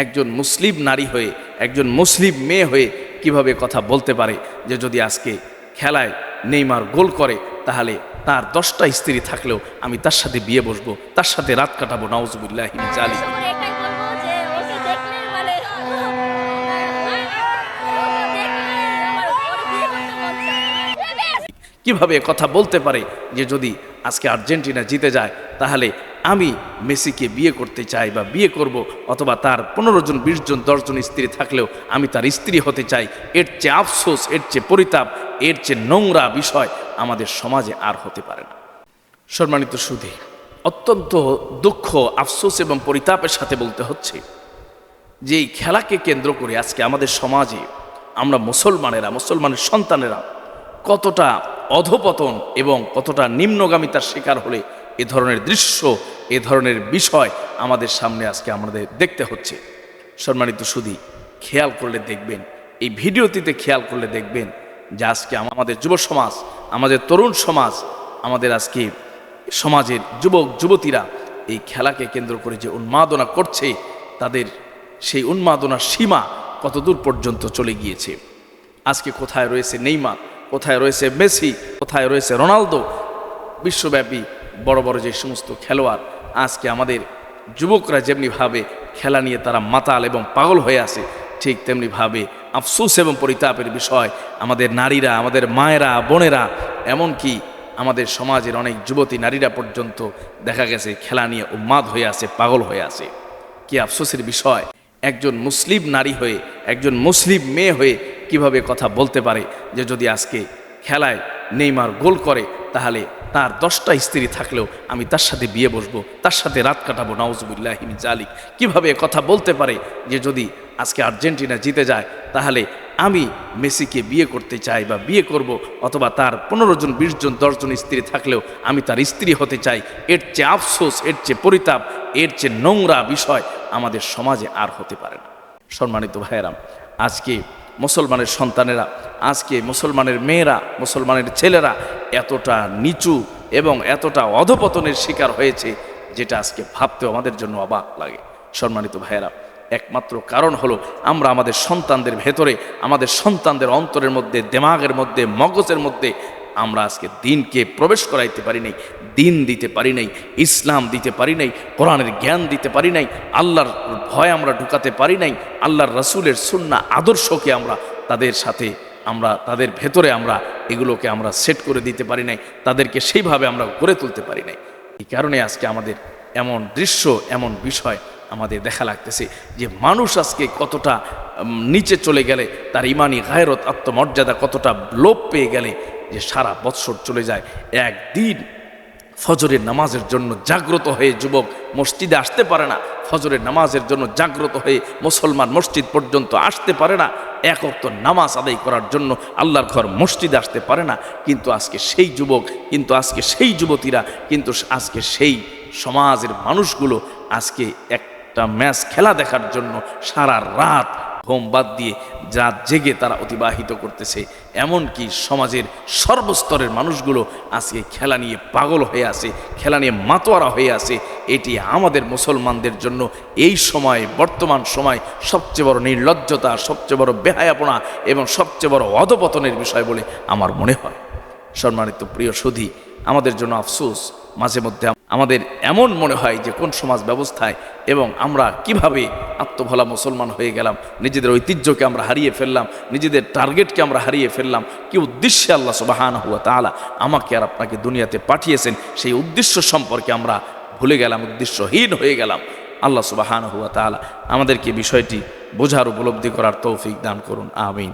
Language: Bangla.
একজন মুসলিম নারী হয়ে, একজন মুসলিম মেয়ে হয়ে কিভাবে কথা বলতে পারে যে যদি আজকে খেলায় নেইমার গোল করে তাহলে তার 10টা স্ত্রী থাকলেও আমি তার সাথে বিয়ে বসবো, তার সাথে রাত কাটাবো। নাউজুবিল্লাহি মিন যালিক। কিভাবে কথা বলতে পারে যে যদি আজকে আর্জেন্টিনা জিতে যায় তাহলে আমি মেসিকে বিয়ে করতে চাই বা বিয়ে করব, অথবা তার 15 জন 20 জন 10 জন স্ত্রী থাকলেও আমি তার স্ত্রী হতে চাই। এর চেয়ে আফসোস, এর চেয়ে পরিতাপ, এর চেয়ে নোংরা বিষয় আমাদের সমাজে আর হতে পারে না। সম্মানিত সুধী, অত্যন্ত দুঃখ, আফসোস এবং পরিতাপের সাথে বলতে হচ্ছে যে এই খেলাকে কেন্দ্র করে আজকে আমাদের সমাজে আমরা মুসলমানের সন্তানেরা কতটা অধপতন এবং কতটা নিম্নগামিতার শিকার হলে এ ধরনের দৃশ্য, এ ধরনের বিষয় আমাদের সামনে আজকে আমাদের দেখতে হচ্ছে। সম্মানিত সুধী, খেয়াল করলে দেখবেন, এই ভিডিওটিতে খেয়াল করলে দেখবেন যে আজকে আমাদের যুব সমাজ, আমাদের তরুণ সমাজ, আমাদের আজকে সমাজের যুবক যুবতীরা এই খেলাকে কেন্দ্র করে যে উন্মাদনা করছে, তাদের সেই উন্মাদনার সীমা কতদূর পর্যন্ত চলে গিয়েছে। আজকে কোথায় রয়েছে নেইমার, কোথায় রয়েছে মেসি, কোথায় রয়েছে রোনালদো, বিশ্বব্যাপী বড় বড় যে সমস্ত খেলোয়াড়, আজকে আমাদের যুবকরা যেমনিভাবে খেলা নিয়ে তারা মাতাল এবং পাগল হয়ে আছে, ঠিক তেমনিভাবে আফসোস এবং পরিতাপের বিষয় আমাদের নারীরা, আমাদের মায়েরা, বোনেরা, এমনকি আমাদের সমাজের অনেক যুবতী নারীরা পর্যন্ত দেখা গেছে খেলা নিয়ে উন্মাদ হয়ে আছে, পাগল হয়ে আছে। কি আফসোসের বিষয়, একজন মুসলিম নারী হয়ে, একজন মুসলিম মেয়ে হয়ে কিভাবে কথা বলতে পারে যে যদি আজকে খেলায় নেইমার গোল করে তাহলে তার 10টা স্ত্রী থাকলেও আমি তার সাথে বিয়ে বসবো, তার সাথে রাত কাটাবো। নাউজুবিল্লাহি মিন যালিক। কিভাবে কথা বলতে পারে যে যদি আজকে আর্জেন্টিনা জিতে যায় তাহলে আমি মেসিকে বিয়ে করতে চাই বা বিয়ে করব, অথবা তার 15 জন 20 জন 10 জন স্ত্রী থাকলেও আমি তার স্ত্রী হতে চাই। এর চেয়ে আফসোস, এর চেয়ে পরিতাপ, এর চেয়ে নোংরা বিষয় আমাদের সমাজে আর হতে পারে না। সম্মানিত ভাইয়েরা, আজকে মুসলমানের সন্তানেরা, আজকে মুসলমানের মেয়েরা, মুসলমানের ছেলেরা এতটা নিচু এবং এতটা অধপতনের শিকার হয়েছে যেটা আজকে ভাবতেও আমাদের জন্য অবাক লাগে। সম্মানিত ভাইয়েরা, একমাত্র কারণ হলো আমরা আমাদের সন্তানদের ভেতরে, আমাদের সন্তানদের অন্তরের মধ্যে, দিমাগের মধ্যে, মগজের মধ্যে আমরা আজকে দিনকে প্রবেশ করাইতে পারি নাই, দিন দিতে পারি নাই, ইসলাম দিতে পারি নাই, কোরআনের জ্ঞান দিতে পারি নাই, আল্লাহর ভয় আমরা ঢুকাতে পারি নাই, আল্লাহর রাসূলের সুন্নাহ আদর্শকে আমরা তাদের সাথে, আমরা তাদের ভেতরে আমরা এগুলোকে আমরা সেট করে দিতে পারি নাই, তাদেরকে সেইভাবে আমরা গড়ে তুলতে পারি নাই। এই কারণে আজকে আমাদের এমন দৃশ্য, এমন বিষয় আমাদের দেখা লাগতেছে যে মানুষ আজকে কতটা নিচে চলে গেলে, তার ইমানি গায়রত, আত্মমর্যাদা কতটা লোপ পেয়ে গেলে যে সারা বৎসর চলে যায়, একদিন ফজরের নামাজের জন্য জাগ্রত হয়ে যুবক মসজিদে আসতে পারে না, ফজরের নামাজের জন্য জাগ্রত হয়ে মুসলমান মসজিদ পর্যন্ত আসতে পারে না, এক ওয়াক্ত নামাজ আদায় করার জন্য আল্লাহর ঘর মসজিদে আসতে পারে না। কিন্তু আজকে সেই যুবক, কিন্তু আজকে সেই যুবতীরা, কিন্তু আজকে সেই সমাজের মানুষগুলো আজকে একটা ম্যাচ খেলা দেখার জন্য সারা রাত ঘুম বাদ দিয়ে রাত জেগে তারা অতিবাহিত করতেছে। এমনকি সমাজের সর্বস্তরের মানুষগুলো আজকে খেলা নিয়ে পাগল হয়ে আছে, খেলা নিয়ে মাতোয়ারা হয়ে আছে। এটি আমাদের মুসলমানদের জন্য এই সময়, বর্তমান সময় সবচেয়ে বড় নির্লজ্জতা, সবচেয়ে বড় বেহায়াপনা এবং সবচেয়ে বড় অধপতনের বিষয় বলে আমার মনে হয়। সম্মানিত প্রিয় সুধী, আমাদের জন্য আফসোস, মাঝে মধ্যে আমাদের এমন মনে হয় যে কোন সমাজ ব্যবস্থায় এবং আমরা কিভাবে আত্মভোলা মুসলমান হয়ে গেলাম, নিজেদের ঐতিহ্যকে আমরা হারিয়ে ফেললাম, নিজেদের টার্গেটকে আমরা হারিয়ে ফেললাম। কি উদ্দেশ্যে আল্লাহ সুবহানাহু ওয়া তাআলা আমাকে আর আপনাকে দুনিয়াতে পাঠিয়েছেন, সেই উদ্দেশ্য সম্পর্কে আমরা ভুলে গেলাম, উদ্দেশ্যহীন হয়ে গেলাম। আল্লাহ সুবহানাহু ওয়া তাআলা আমাদেরকে বিষয়টি বোঝার, উপলব্ধি করার তৌফিক দান করুন। আমিন।